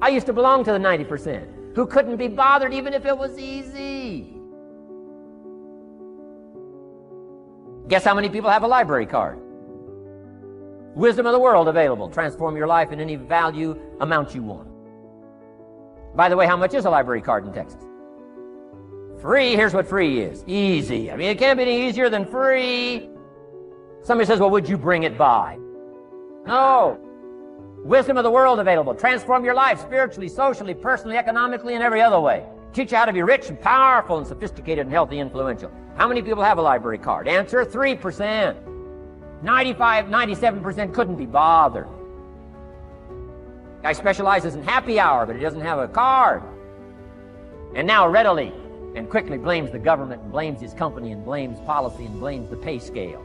I used to belong to the 90% who couldn't be bothered even if it was easy. Guess how many people have a library card? Wisdom of the world available. Transform your life in any value amount you want. By the way, how much is a library card in Texas? Free. Here's what free is. Easy. I mean, it can't be any easier than free. Somebody says, well, would you bring it by? No. Wisdom of the world available. Transform your life spiritually, socially, personally, economically, and every other way. Teach you how to be rich and powerful and sophisticated and healthy, influential. How many people have a library card? Answer, 3%. 97% couldn't be bothered. Guy specializes in happy hour, but he doesn't have a card. And now readily and quickly blames the government and blames his company and blames policy and blames the pay scale.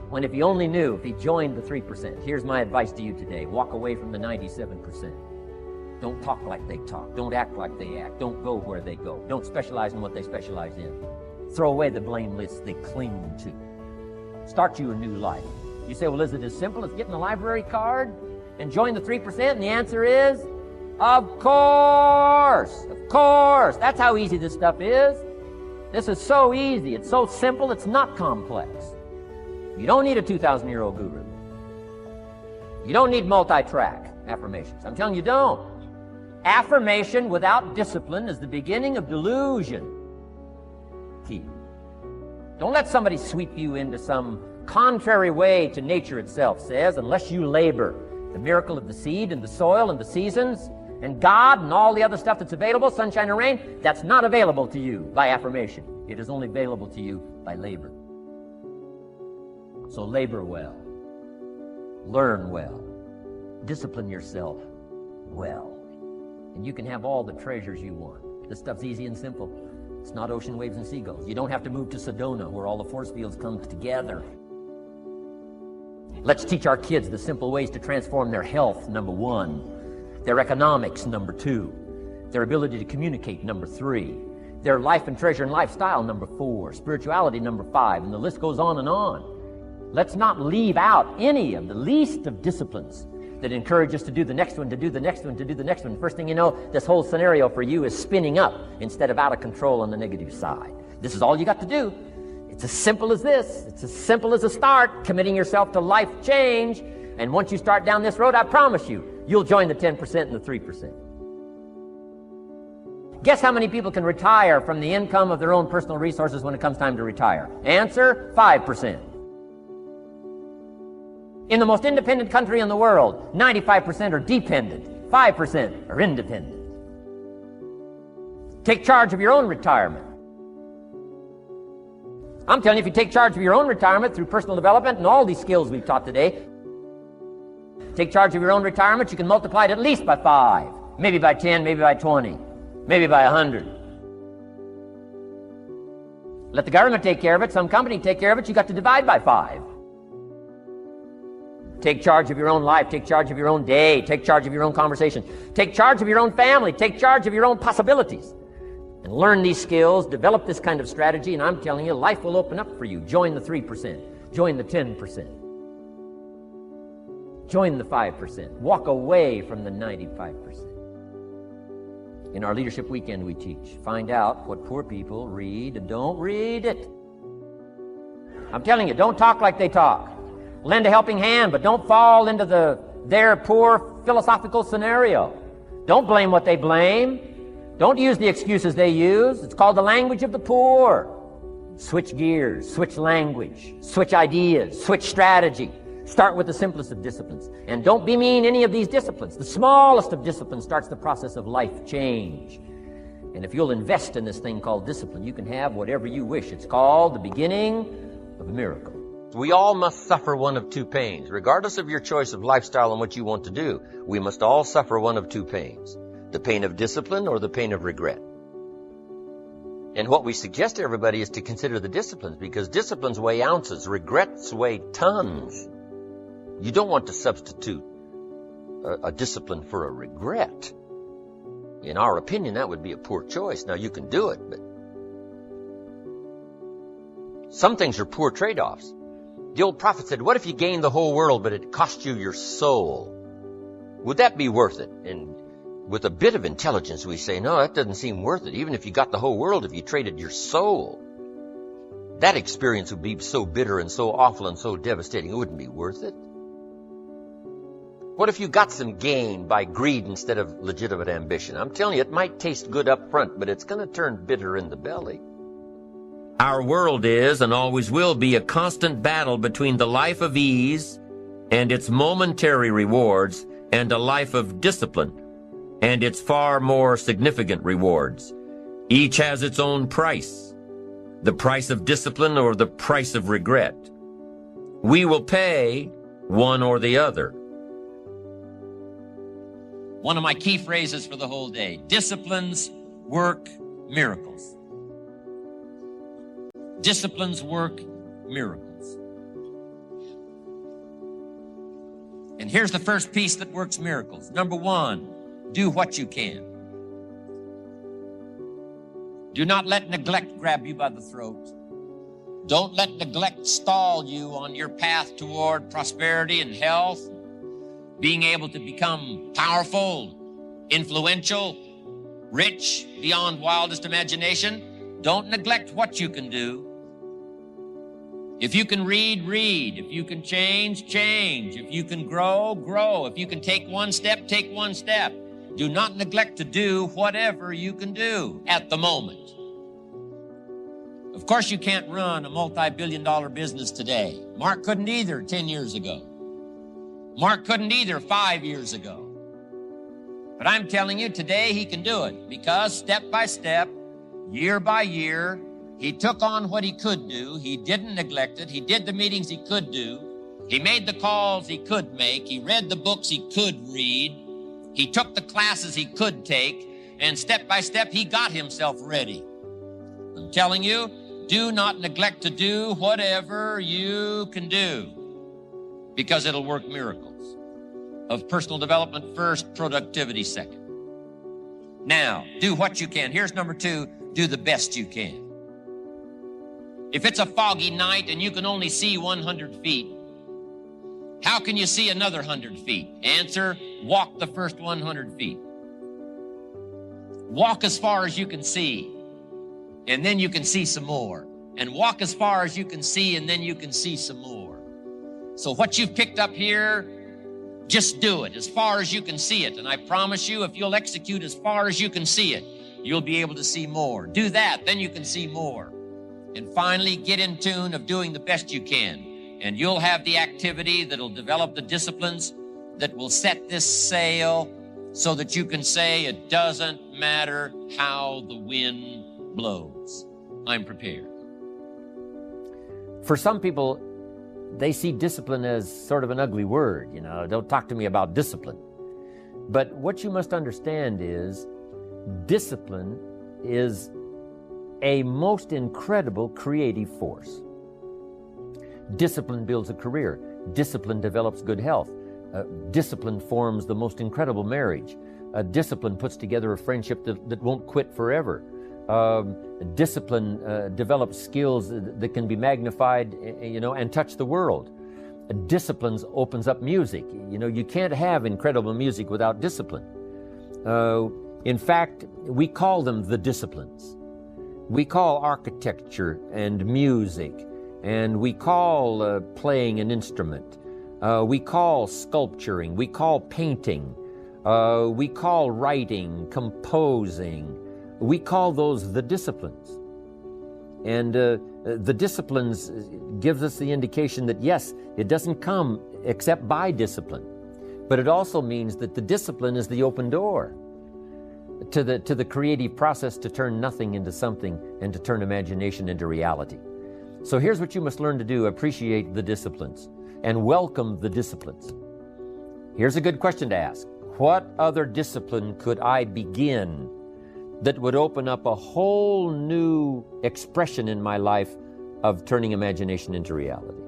When if he only knew, if he joined the 3%, here's my advice to you today. Walk away from the 97%. Don't talk like they talk. Don't act like they act. Don't go where they go. Don't specialize in what they specialize in. Throw away the blame lists they cling to. Start you a new life. You say, well, is it as simple as getting a library card and join the 3%? And the answer is, of course. Of course. That's how easy this stuff is. This is so easy. It's so simple. It's not complex. You don't need a 2,000-year-old guru. You don't need multi-track affirmations. I'm telling you, don't. Affirmation without discipline is the beginning of delusion. Key. Don't let somebody sweep you into some contrary way to nature itself says, unless you labor. The miracle of the seed and the soil and the seasons and God and all the other stuff that's available, sunshine and rain, that's not available to you by affirmation. It is only available to you by labor. So labor well. Learn well. Discipline yourself well. And you can have all the treasures you want. This stuff's easy and simple. It's not ocean waves and seagulls. You don't have to move to Sedona where all the force fields come together. Let's teach our kids the simple ways to transform their health, number 1. Their economics, number 2. Their ability to communicate, number 3. Their life and treasure and lifestyle, number 4. Spirituality, number 5. And the list goes on and on. Let's not leave out any of the least of disciplines that encourage us to do the next one, to do the next one, to do the next one. First thing you know, this whole scenario for you is spinning up instead of out of control on the negative side. This is all you got to do. It's as simple as this. It's as simple as a start, committing yourself to life change. And once you start down this road, I promise you, you'll join the 10% and the 3%. Guess how many people can retire from the income of their own personal resources when it comes time to retire? Answer, 5%. In the most independent country in the world, 95% are dependent, 5% are independent. Take charge of your own retirement. I'm telling you, if you take charge of your own retirement through personal development and all these skills we've taught today, take charge of your own retirement, you can multiply it at least by 5, maybe by 10, maybe by 20, maybe by 100. Let the government take care of it, some company take care of it, you got to divide by 5. Take charge of your own life. Take charge of your own day. Take charge of your own conversation. Take charge of your own family. Take charge of your own possibilities. And learn these skills. Develop this kind of strategy. And I'm telling you, life will open up for you. Join the 3%. Join the 10%. Join the 5%. Walk away from the 95%. In our Leadership Weekend we teach. Find out what poor people read and don't read it. I'm telling you, don't talk like they talk. Lend a helping hand, but don't fall into their poor philosophical scenario. Don't blame what they blame. Don't use the excuses they use. It's called the language of the poor. Switch gears, switch language, switch ideas, switch strategy. Start with the simplest of disciplines. And don't bemean any of these disciplines. The smallest of disciplines starts the process of life change. And if you'll invest in this thing called discipline, you can have whatever you wish. It's called the beginning of a miracle. We all must suffer one of two pains. Regardless of your choice of lifestyle and what you want to do, we must all suffer one of two pains. The pain of discipline or the pain of regret. And what we suggest to everybody is to consider the disciplines, because disciplines weigh ounces, regrets weigh tons. You don't want to substitute a discipline for a regret. In our opinion, that would be a poor choice. Now, you can do it, but some things are poor trade-offs. The old prophet said, what if you gained the whole world, but it cost you your soul? Would that be worth it? And With a bit of intelligence, we say, no, that doesn't seem worth it. Even if you got the whole world, if you traded your soul, that experience would be so bitter and so awful and so devastating, it wouldn't be worth it. What if you got some gain by greed instead of legitimate ambition? I'm telling you, it might taste good up front, but it's going to turn bitter in the belly. Our world is and always will be a constant battle between the life of ease and its momentary rewards and a life of discipline and its far more significant rewards. Each has its own price, the price of discipline or the price of regret. We will pay one or the other. One of my key phrases for the whole day: disciplines work miracles. Disciplines work miracles. And here's the first piece that works miracles. Number one, do what you can. Do not let neglect grab you by the throat. Don't let neglect stall you on your path toward prosperity and health, being able to become powerful, influential, rich beyond wildest imagination. Don't neglect what you can do. If you can read, read. If you can change, change. If you can grow, grow. If you can take one step, take one step. Do not neglect to do whatever you can do at the moment. Of course, you can't run a multi-billion-dollar business today. Mark couldn't either 10 years ago. Mark couldn't either 5 years ago. But I'm telling you, today he can do it because step by step, year by year, he took on what he could do. He didn't neglect it. He did the meetings he could do. He made the calls he could make. He read the books he could read. He took the classes he could take. And step by step, he got himself ready. I'm telling you, do not neglect to do whatever you can do because it'll work miracles. Of personal development first, productivity second. Now, do what you can. Here's number two, do the best you can. If it's a foggy night and you can only see 100 feet, how can you see another 100 feet? Answer, walk the first 100 feet. Walk as far as you can see, and then you can see some more. And walk as far as you can see, and then you can see some more. So what you've picked up here, just do it as far as you can see it. And I promise you, if you'll execute as far as you can see it, you'll be able to see more. Do that, then you can see more. And finally, get in tune of doing the best you can. And you'll have the activity that'll develop the disciplines that will set this sail so that you can say it doesn't matter how the wind blows. I'm prepared. For some people, they see discipline as sort of an ugly word. You know, don't talk to me about discipline. But what you must understand is discipline is a most incredible creative force. Discipline builds a career. Discipline develops good health. Discipline forms the most incredible marriage. Discipline puts together a friendship that won't quit forever. Discipline develops skills that can be magnified, and touch the world. Discipline opens up music. You can't have incredible music without discipline. In fact, we call them the disciplines. We call architecture and music, and we call playing an instrument. We call sculpturing. We call painting. We call writing, composing. We call those the disciplines. And the disciplines gives us the indication that, yes, it doesn't come except by discipline. But it also means that the discipline is the open door to the creative process to turn nothing into something and to turn imagination into reality. So here's what you must learn to do. Appreciate the disciplines and welcome the disciplines. Here's a good question to ask. What other discipline could I begin that would open up a whole new expression in my life of turning imagination into reality?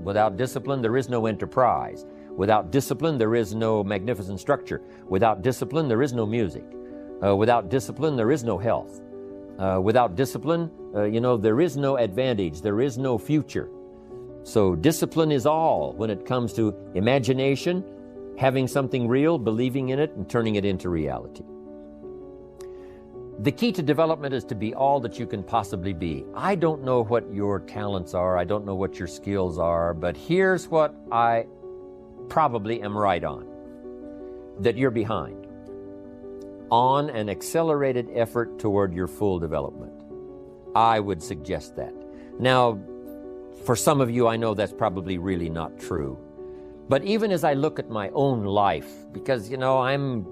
Without discipline, there is no enterprise. Without discipline, there is no magnificent structure. Without discipline, there is no music. Without discipline, there is no health. Without discipline, there is no advantage. There is no future. So discipline is all when it comes to imagination having something real, believing in it, and turning it into reality. The key to development is to be all that you can possibly be. I don't know what your talents are. I don't know what your skills are, but here's what I probably am right on, that you're behind on an accelerated effort toward your full development. I would suggest that. Now, for some of you, I know that's probably really not true. But even as I look at my own life, because, I'm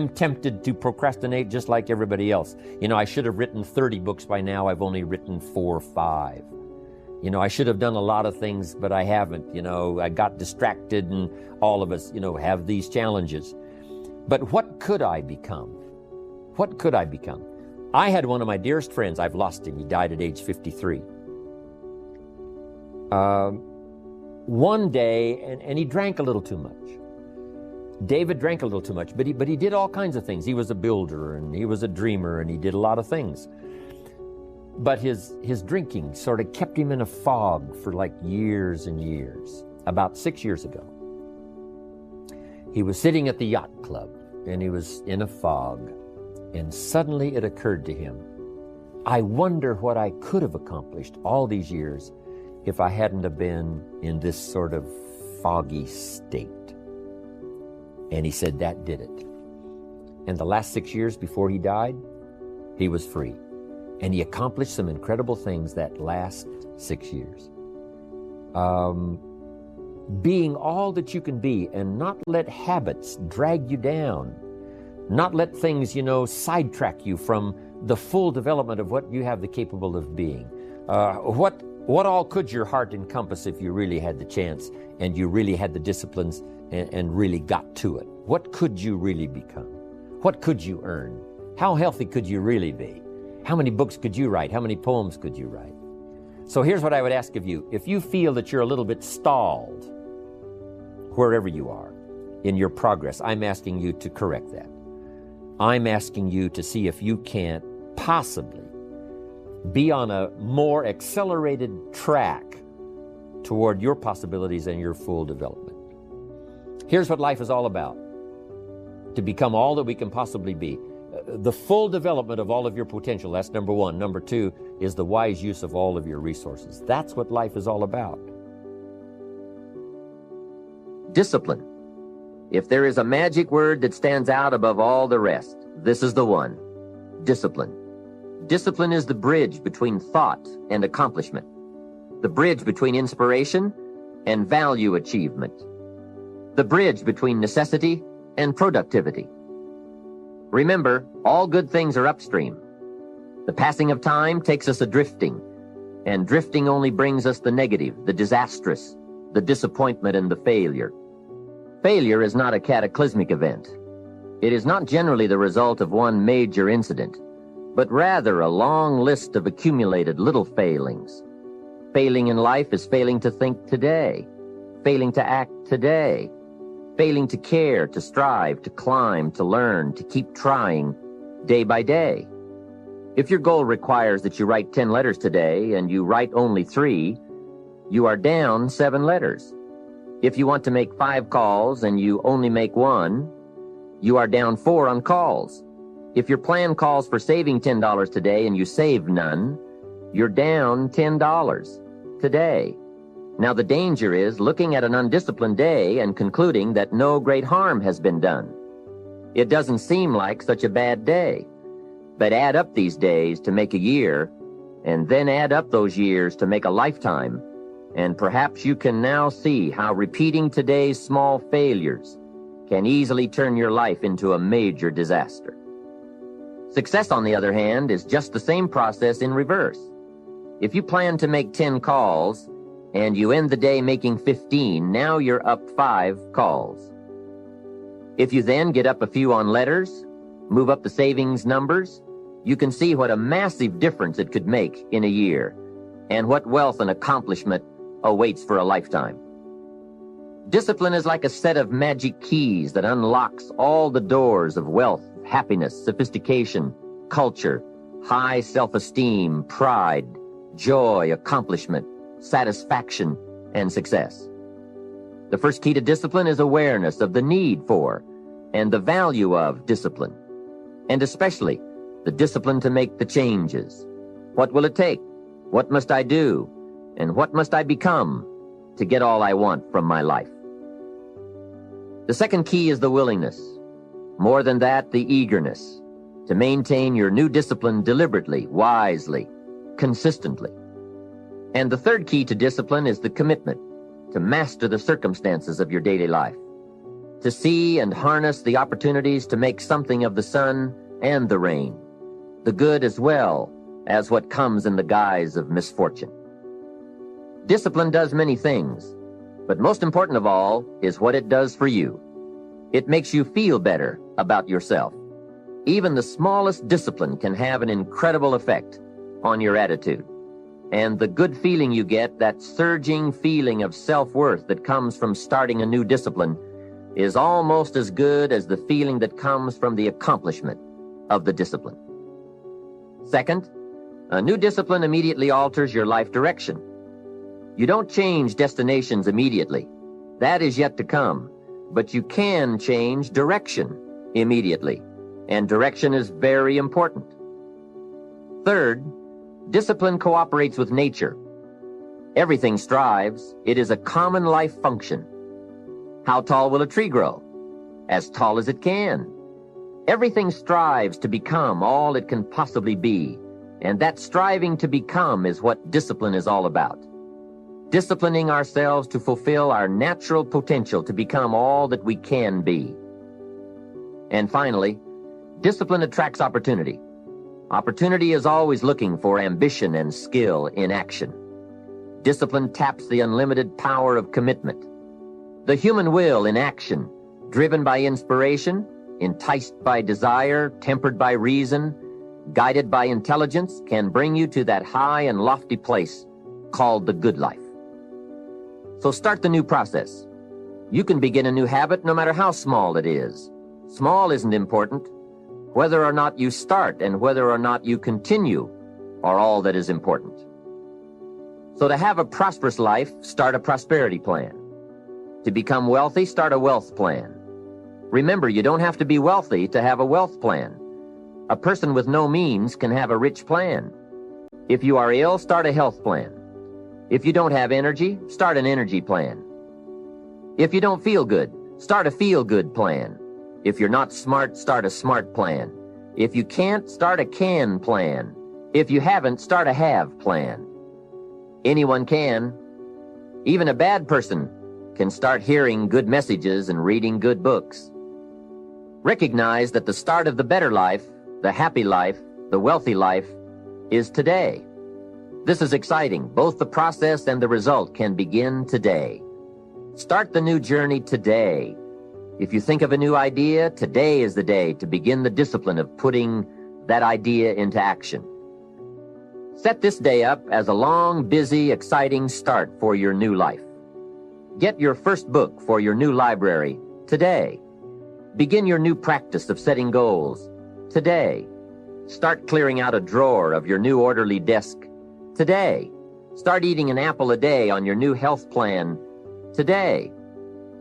tempted to procrastinate just like everybody else. I should have written 30 books by now. I've only written 4 or 5. I should have done a lot of things, but I haven't. I got distracted, and all of us, have these challenges. But what could I become? What could I become? I had one of my dearest friends. I've lost him. He died at age 53. One day, and he drank a little too much. David drank a little too much, but he did all kinds of things. He was a builder, and he was a dreamer, and he did a lot of things. But his drinking sort of kept him in a fog for like years and years. About 6 years ago, he was sitting at the yacht club, and he was in a fog, and suddenly it occurred to him, I wonder what I could have accomplished all these years if I hadn't have been in this sort of foggy state. And he said that did it. And the last 6 years before he died, he was free. And he accomplished some incredible things that last 6 years. Being all that you can be, and not let habits drag you down. Not let things, sidetrack you from the full development of what you have the capable of being. What all could your heart encompass if you really had the chance and you really had the disciplines and really got to it? What could you really become? What could you earn? How healthy could you really be? How many books could you write? How many poems could you write? So here's what I would ask of you. If you feel that you're a little bit stalled, wherever you are in your progress, I'm asking you to correct that. I'm asking you to see if you can't possibly be on a more accelerated track toward your possibilities and your full development. Here's what life is all about: to become all that we can possibly be. The full development of all of your potential, that's number one. Number two is the wise use of all of your resources. That's what life is all about. Discipline. If there is a magic word that stands out above all the rest, this is the one: discipline. Discipline is the bridge between thought and accomplishment, the bridge between inspiration and value achievement, the bridge between necessity and productivity. Remember, all good things are upstream. The passing of time takes us adrifting, and drifting only brings us the negative, the disastrous, the disappointment, and the failure. Failure is not a cataclysmic event. It is not generally the result of one major incident, but rather a long list of accumulated little failings. Failing in life is failing to think today, failing to act today, failing to care, to strive, to climb, to learn, to keep trying day by day. If your goal requires that you write 10 letters today and you write only 3, you are down 7 letters. If you want to make 5 calls and you only make 1, you are down 4 on calls. If your plan calls for saving $10 today and you save none, you're down $10 today. Now the danger is looking at an undisciplined day and concluding that no great harm has been done. It doesn't seem like such a bad day, but add up these days to make a year, and then add up those years to make a lifetime, and perhaps you can now see how repeating today's small failures can easily turn your life into a major disaster. Success, on the other hand, is just the same process in reverse. If you plan to make 10 calls and you end the day making 15, now you're up 5 calls. If you then get up a few on letters, move up the savings numbers, you can see what a massive difference it could make in a year, and what wealth and accomplishment awaits for a lifetime. Discipline is like a set of magic keys that unlocks all the doors of wealth, happiness, sophistication, culture, high self-esteem, pride, joy, accomplishment, satisfaction, and success. The first key to discipline is awareness of the need for and the value of discipline, and especially the discipline to make the changes. What will it take? What must I do? And what must I become to get all I want from my life? The second key is the willingness. More than that, the eagerness to maintain your new discipline deliberately, wisely, consistently. And the third key to discipline is the commitment to master the circumstances of your daily life, to see and harness the opportunities to make something of the sun and the rain, the good as well as what comes in the guise of misfortune. Discipline does many things, but most important of all is what it does for you. It makes you feel better about yourself. Even the smallest discipline can have an incredible effect on your attitude. And the good feeling you get, that surging feeling of self-worth that comes from starting a new discipline, is almost as good as the feeling that comes from the accomplishment of the discipline. Second, a new discipline immediately alters your life direction. You don't change destinations immediately. That is yet to come. But you can change direction immediately. And direction is very important. Third, discipline cooperates with nature. Everything strives. It is a common life function. How tall will a tree grow? As tall as it can. Everything strives to become all it can possibly be. And that striving to become is what discipline is all about. Disciplining ourselves to fulfill our natural potential to become all that we can be. And finally, discipline attracts opportunity. Opportunity is always looking for ambition and skill in action. Discipline taps the unlimited power of commitment. The human will in action, driven by inspiration, enticed by desire, tempered by reason, guided by intelligence, can bring you to that high and lofty place called the good life. So start the new process. You can begin a new habit no matter how small it is. Small isn't important. Whether or not you start and whether or not you continue are all that is important. So to have a prosperous life, start a prosperity plan. To become wealthy, start a wealth plan. Remember, you don't have to be wealthy to have a wealth plan. A person with no means can have a rich plan. If you are ill, start a health plan. If you don't have energy, start an energy plan. If you don't feel good, start a feel-good plan. If you're not smart, start a smart plan. If you can't, start a can plan. If you haven't, start a have plan. Anyone can. Even a bad person can start hearing good messages and reading good books. Recognize that the start of the better life, the happy life, the wealthy life, is today. This is exciting. Both the process and the result can begin today. Start the new journey today. If you think of a new idea, today is the day to begin the discipline of putting that idea into action. Set this day up as a long, busy, exciting start for your new life. Get your first book for your new library today. Begin your new practice of setting goals today. Start clearing out a drawer of your new orderly desk today. Start eating an apple a day on your new health plan today.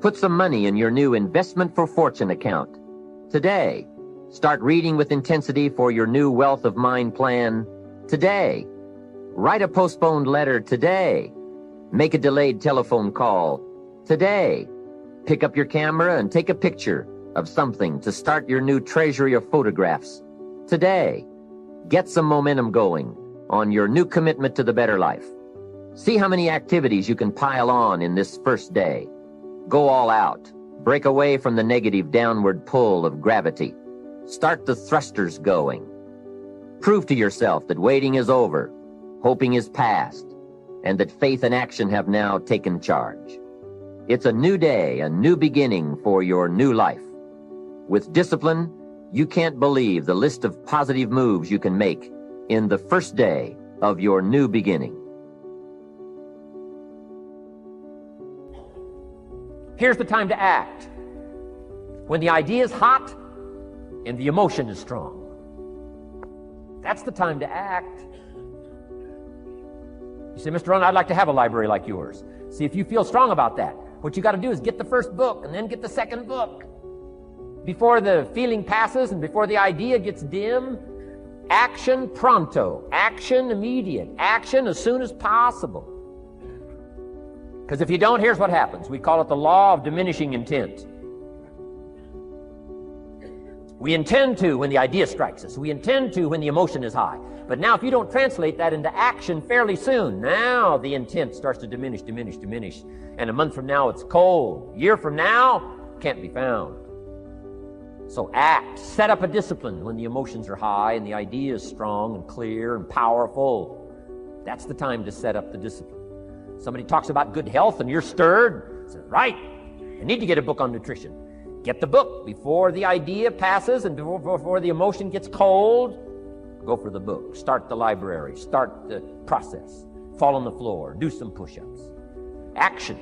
Put some money in your new investment for fortune account today. Start reading with intensity for your new wealth of mind plan today. Write a postponed letter today. Make a delayed telephone call today. Pick up your camera and take a picture of something to start your new treasury of photographs today. Get some momentum going on your new commitment to the better life. See how many activities you can pile on in this first day. Go all out. Break away from the negative downward pull of gravity. Start the thrusters going. Prove to yourself that waiting is over, hoping is past, and that faith and action have now taken charge. It's a new day, a new beginning for your new life. With discipline, you can't believe the list of positive moves you can make in the first day of your new beginning. Here's the time to act. When the idea is hot and the emotion is strong. That's the time to act. You say, Mr. Rohn, I'd like to have a library like yours. See, if you feel strong about that, What you got to do is get the first book and then get the second book. Before the feeling passes and before the idea gets dim, action pronto, action immediate, action as soon as possible. Because if you don't, here's what happens. We call it the law of diminishing intent. We intend to when the idea strikes us. We intend to when the emotion is high. But now if you don't translate that into action fairly soon, now the intent starts to diminish. And a month from now, it's cold. A year from now, can't be found. So act. Set up a discipline when the emotions are high and the idea is strong and clear and powerful. That's the time to set up the discipline. Somebody talks about good health and you're stirred. Say, right, I need to get a book on nutrition. Get the book before the idea passes and before the emotion gets cold. Go for the book. Start the library. Start the process. Fall on the floor. Do some push-ups. Action.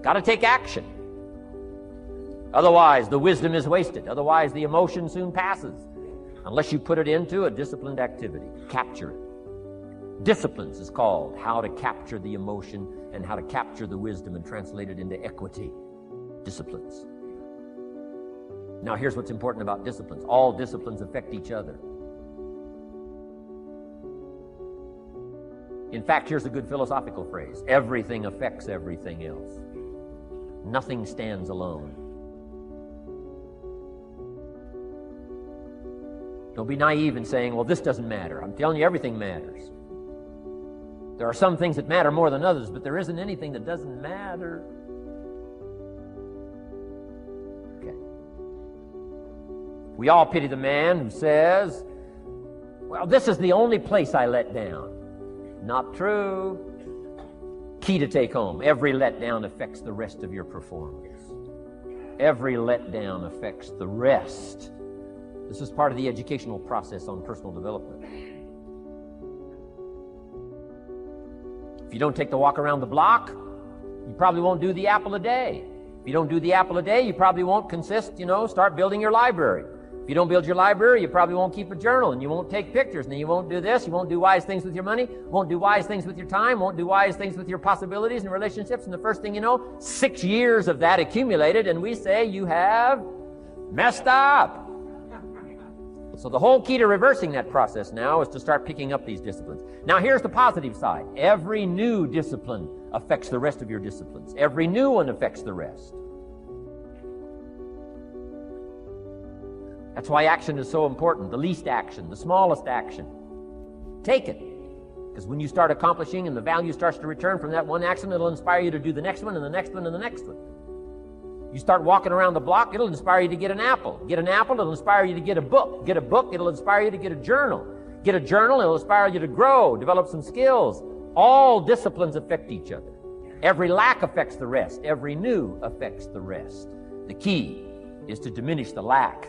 Got to take action. Otherwise, the wisdom is wasted. Otherwise, the emotion soon passes. Unless you put it into a disciplined activity. Capture it. Disciplines is called how to capture the emotion and how to capture the wisdom and translate it into equity. Disciplines. Now, here's what's important about disciplines. All disciplines affect each other. In fact, here's a good philosophical phrase. Everything affects everything else. Nothing stands alone. Don't be naive in saying, well, this doesn't matter. I'm telling you, everything matters. There are some things that matter more than others, but there isn't anything that doesn't matter. Okay. We all pity the man who says, well, this is the only place I let down. Not true. Key to take home. Every letdown affects the rest of your performance. Every letdown affects the rest. This is part of the educational process on personal development. If you don't take the walk around the block, you probably won't do the apple a day. If you don't do the apple a day, you probably won't start building your library. If you don't build your library, you probably won't keep a journal, and you won't take pictures, and then you won't do this, you won't do wise things with your money, won't do wise things with your time, won't do wise things with your possibilities and relationships, and the first thing you know, 6 years of that accumulated, and we say you have messed up. So the whole key to reversing that process now is to start picking up these disciplines. Now here's the positive side. Every new discipline affects the rest of your disciplines. Every new one affects the rest. That's why action is so important. The least action, the smallest action. Take it. Because when you start accomplishing and the value starts to return from that one action, it'll inspire you to do the next one and the next one and the next one. You start walking around the block, it'll inspire you to get an apple. Get an apple, it'll inspire you to get a book. Get a book, it'll inspire you to get a journal. Get a journal, it'll inspire you to grow, develop some skills. All disciplines affect each other. Every lack affects the rest. Every new affects the rest. The key is to diminish the lack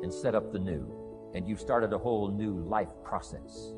and set up the new. And you've started a whole new life process.